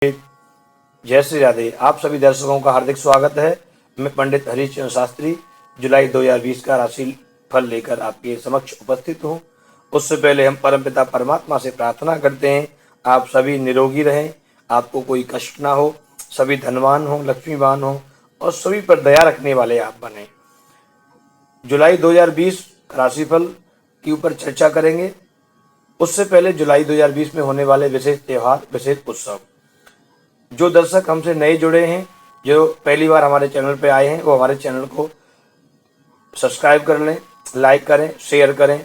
जय श्री राधे। आप सभी दर्शकों का हार्दिक स्वागत है। मैं पंडित हरीशचंद्र शास्त्री जुलाई 2020 का राशि फल लेकर आपके समक्ष उपस्थित हूँ। उससे पहले हम परमपिता परमात्मा से प्रार्थना करते हैं आप सभी निरोगी रहें, आपको कोई कष्ट ना हो, सभी धनवान हो, लक्ष्मीवान हो और सभी पर दया रखने वाले आप बने। जुलाई 2020 राशिफल के ऊपर चर्चा करेंगे। उससे पहले जुलाई 2020 में होने वाले विशेष त्योहार, विशेष उत्सव। जो दर्शक हमसे नए जुड़े हैं, जो पहली बार हमारे चैनल पे आए हैं, वो हमारे चैनल को सब्सक्राइब कर लें, लाइक करें, शेयर करें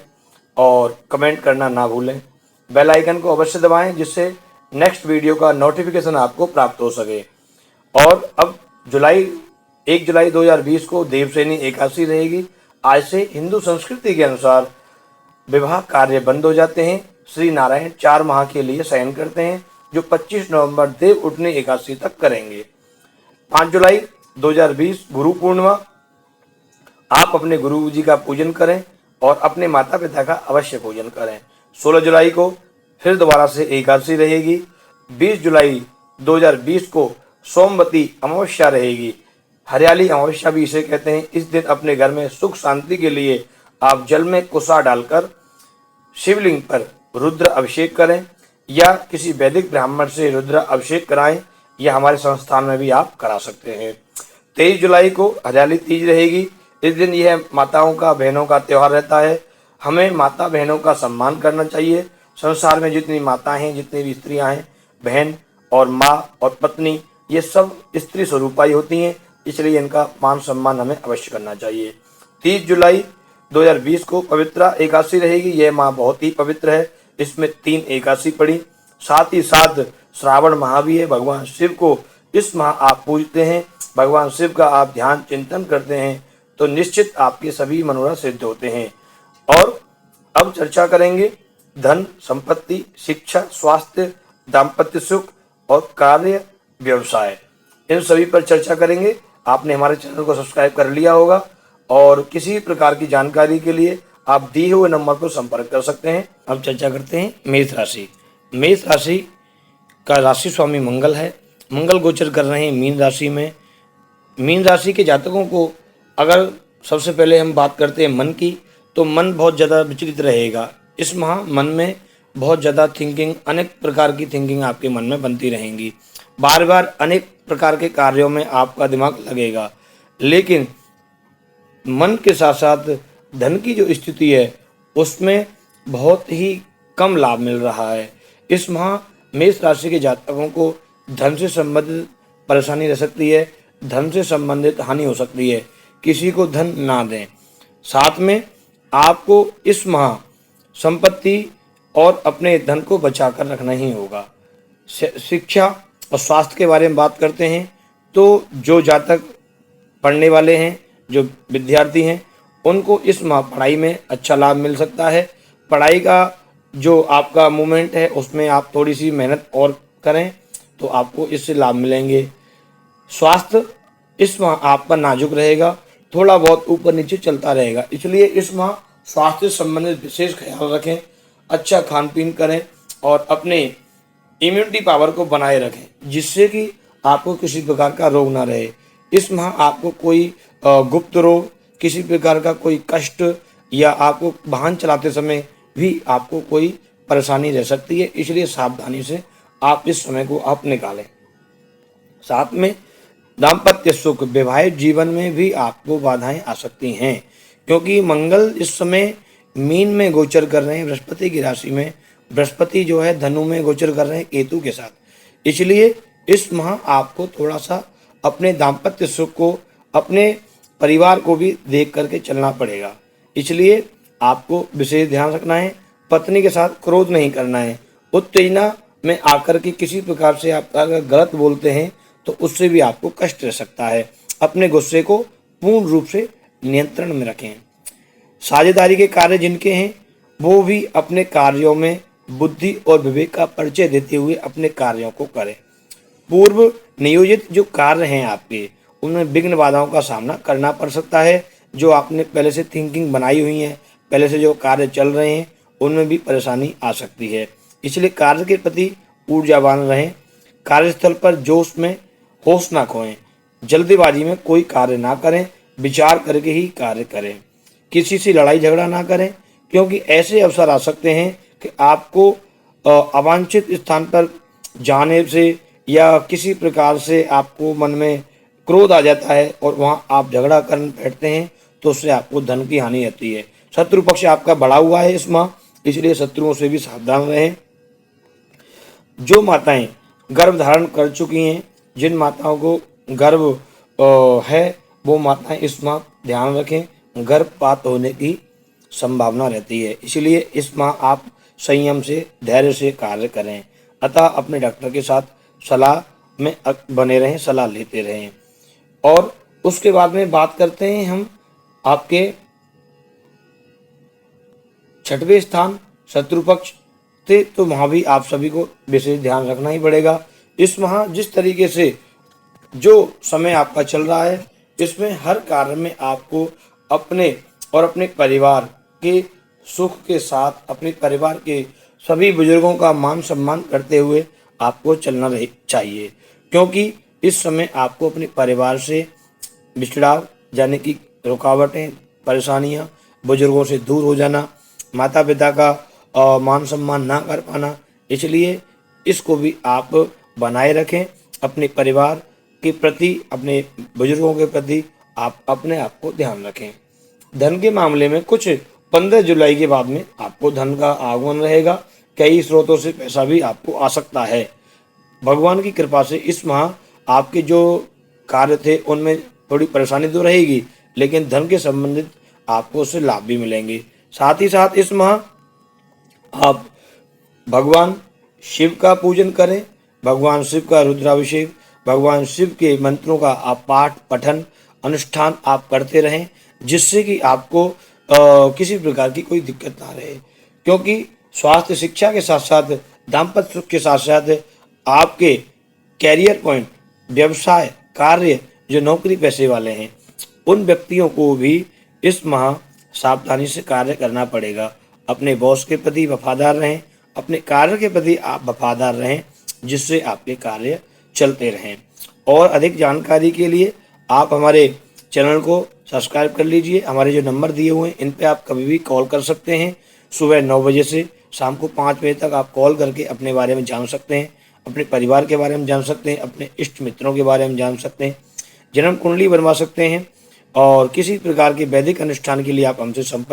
और कमेंट करना ना भूलें। बेल आइकन को अवश्य दबाएं जिससे नेक्स्ट वीडियो का नोटिफिकेशन आपको प्राप्त हो सके। और अब 1 जुलाई 2020 को देवशयनी एकादशी रहेगी। आज से हिंदू संस्कृति के अनुसार विवाह कार्य बंद हो जाते हैं। श्री नारायण 4 माह के लिए शयन करते हैं, जो 25 नवंबर देव उठनी एकादशी तक करेंगे। 5 जुलाई 2020 गुरु पूर्णिमा। आप अपने गुरु जी का पूजन करें और अपने माता पिता का अवश्य पूजन करें। 16 जुलाई को फिर दोबारा से एकादशी रहेगी। 20 जुलाई 2020 को सोमवती अमावस्या रहेगी। हरियाली अमावस्या भी इसे कहते हैं। इस दिन अपने घर में सुख शांति के लिए आप जल में कुसा डालकर शिवलिंग पर रुद्र अभिषेक करें या किसी वैदिक ब्राह्मण से रुद्र अभिषेक कराएं, या हमारे संस्थान में भी आप करा सकते हैं। 23 जुलाई को हरियाली तीज रहेगी। इस दिन यह माताओं का, बहनों का त्यौहार रहता है। हमें माता बहनों का सम्मान करना चाहिए। संसार में जितनी माताएं हैं, जितनी भी स्त्रियां हैं, बहन और माँ और पत्नी, ये सब स्त्री स्वरूपाई होती हैं, इसलिए इनका मान सम्मान हमें अवश्य करना चाहिए। 30 जुलाई 2020 को पवित्रा एकादशी रहेगी। यह माह बहुत ही पवित्र है। इसमें 3 एकादशी पड़ी। साथ ही साथ श्रावण माह भी है। भगवान शिव को इस माह आप पूजते हैं, भगवान शिव का आप ध्यान चिंतन करते हैं, तो निश्चित आपके सभी मनोरथ सिद्ध होते हैं। और अब चर्चा करेंगे धन, संपत्ति, शिक्षा, स्वास्थ्य, दाम्पत्य सुख और कार्य, व्यवसाय, इन सभी पर चर्चा करेंगे। आपने हमारे चैनल को सब्सक्राइब कर लिया होगा और किसी प्रकार की जानकारी के लिए आप दिए हुए नंबर पर संपर्क कर सकते हैं। अब चर्चा करते हैं मेष राशि। मेष राशि का राशि स्वामी मंगल है। मंगल गोचर कर रहे हैं मीन राशि में। मीन राशि के जातकों को अगर सबसे पहले हम बात करते हैं मन की, तो मन बहुत ज़्यादा विचलित रहेगा। इस माह मन में बहुत ज़्यादा थिंकिंग, अनेक प्रकार की थिंकिंग आपके मन में बनती रहेंगी। बार बार अनेक प्रकार के कार्यों में आपका दिमाग लगेगा, लेकिन मन के साथ साथ धन की जो स्थिति है उसमें बहुत ही कम लाभ मिल रहा है। इस माह मेष राशि के जातकों को धन से संबंधित परेशानी रह सकती है, धन से संबंधित हानि हो सकती है। किसी को धन ना दें। साथ में आपको इस माह संपत्ति और अपने धन को बचा कर रखना ही होगा। शिक्षा और स्वास्थ्य के बारे में बात करते हैं, तो जो जातक पढ़ने वाले हैं, जो विद्यार्थी हैं, उनको इस माह पढ़ाई में अच्छा लाभ मिल सकता है। पढ़ाई का जो आपका मूवमेंट है उसमें आप थोड़ी सी मेहनत और करें तो आपको इससे लाभ मिलेंगे। स्वास्थ्य इस माह आपका नाजुक रहेगा, थोड़ा बहुत ऊपर नीचे चलता रहेगा, इसलिए इस माह स्वास्थ्य से संबंधित विशेष ख्याल रखें। अच्छा खान पीन करें और अपने इम्यूनिटी पावर को बनाए रखें, जिससे कि आपको किसी प्रकार का रोग ना रहे। इस माह आपको कोई गुप्त रोग, किसी प्रकार का कोई कष्ट, या आपको वाहन चलाते समय भी आपको कोई परेशानी रह सकती है, इसलिए सावधानी से आप इस समय को आप निकालें। साथ में दाम्पत्य सुख, वैवाहिक जीवन में भी आपको बाधाएं आ सकती हैं, क्योंकि मंगल इस समय मीन में गोचर कर रहे हैं, बृहस्पति की राशि में। बृहस्पति जो है धनु में गोचर कर रहे हैं केतु के साथ, इसलिए इस माह आपको थोड़ा सा अपने दाम्पत्य सुख को, अपने परिवार को भी देख करके चलना पड़ेगा, इसलिए आपको विशेष ध्यान रखना है। पत्नी के साथ क्रोध नहीं करना है। उत्तेजना में आकर के किसी प्रकार से आप अगर गलत बोलते हैं तो उससे भी आपको कष्ट रह सकता है। अपने गुस्से को पूर्ण रूप से नियंत्रण में रखें। साझेदारी के कार्य जिनके हैं वो भी अपने कार्यों में बुद्धि और विवेक का परिचय देते हुए अपने कार्यों को करें। पूर्व नियोजित जो कार्य हैं आपके, उनमें विघ्न बाधाओं का सामना करना पड़ सकता है। जो आपने पहले से थिंकिंग बनाई हुई है, पहले से जो कार्य चल रहे हैं, उनमें भी परेशानी आ सकती है, इसलिए कार्य के प्रति ऊर्जावान रहें। कार्यस्थल पर जोश में होश ना खोएं, जल्दीबाजी में कोई कार्य ना करें, विचार करके ही कार्य करें। किसी से लड़ाई झगड़ा ना करें, क्योंकि ऐसे अवसर आ सकते हैं कि आपको अवांछित स्थान पर जाने से या किसी प्रकार से आपको मन में क्रोध आ जाता है और वहां आप झगड़ा करने बैठते हैं, तो उससे आपको धन की हानि होती है। शत्रु पक्ष आपका बढ़ा हुआ है इस माह, इसलिए शत्रुओं से भी सावधान रहें। जो माताएं गर्भ धारण कर चुकी हैं, जिन माताओं को गर्भ है, वो माताएं इस माह ध्यान रखें, गर्भपात होने की संभावना रहती है। इसलिए इस माह आप संयम से, धैर्य से कार्य करें। अतः अपने डॉक्टर के साथ सलाह में बने रहें, सलाह लेते रहें। और उसके बाद में बात करते हैं हम आपके 6वें स्थान शत्रु पक्ष थे, तो वहां भी आप सभी को विशेष ध्यान रखना ही पड़ेगा। इस माह जिस तरीके से जो समय आपका चल रहा है, इसमें हर कार्य में आपको अपने और अपने परिवार के सुख के साथ, अपने परिवार के सभी बुजुर्गों का मान सम्मान करते हुए आपको चलना चाहिए, क्योंकि इस समय आपको अपने परिवार से बिछड़ाव, यानी कि रुकावटें, परेशानियां, बुजुर्गों से दूर हो जाना, माता पिता का मान सम्मान ना कर पाना, इसलिए इसको भी आप बनाए रखें। अपने परिवार के प्रति, अपने बुजुर्गों के प्रति आप अपने आप को ध्यान रखें। धन के मामले में कुछ 15 जुलाई के बाद में आपको धन का आगमन रहेगा। कई स्रोतों से पैसा भी आपको आ सकता है। भगवान की कृपा से इस माह आपके जो कार्य थे उनमें थोड़ी परेशानी तो रहेगी, लेकिन धन के संबंधित आपको उससे लाभ भी मिलेंगे। साथ ही साथ इस माह आप भगवान शिव का पूजन करें, भगवान शिव का रुद्राभिषेक, भगवान शिव के मंत्रों का आप पाठ पठन अनुष्ठान आप करते रहें, जिससे कि आपको किसी प्रकार की कोई दिक्कत ना रहे। क्योंकि स्वास्थ्य, शिक्षा के साथ साथ दाम्पत्य सुख के साथ साथ आपके कैरियर पॉइंट, व्यवसाय, कार्य, जो नौकरी पेशे वाले हैं, उन व्यक्तियों को भी इस माह सावधानी से कार्य करना पड़ेगा। अपने बॉस के प्रति वफादार रहें, अपने कार्य के प्रति आप वफादार रहें, जिससे आपके कार्य चलते रहें। और अधिक जानकारी के लिए आप हमारे चैनल को सब्सक्राइब कर लीजिए। हमारे जो नंबर दिए हुए हैं, इन पे आप कभी भी कॉल कर सकते हैं। सुबह 9 बजे से शाम को 5 बजे तक आप कॉल करके अपने बारे में जान सकते हैं, अपने परिवार के बारे में जान सकते हैं, अपने इष्ट मित्रों के बारे में जान सकते हैं, जन्म कुंडली बनवा सकते हैं। और किसी प्रकार के वैदिक अनुष्ठान के लिए आप हमसे संपर्क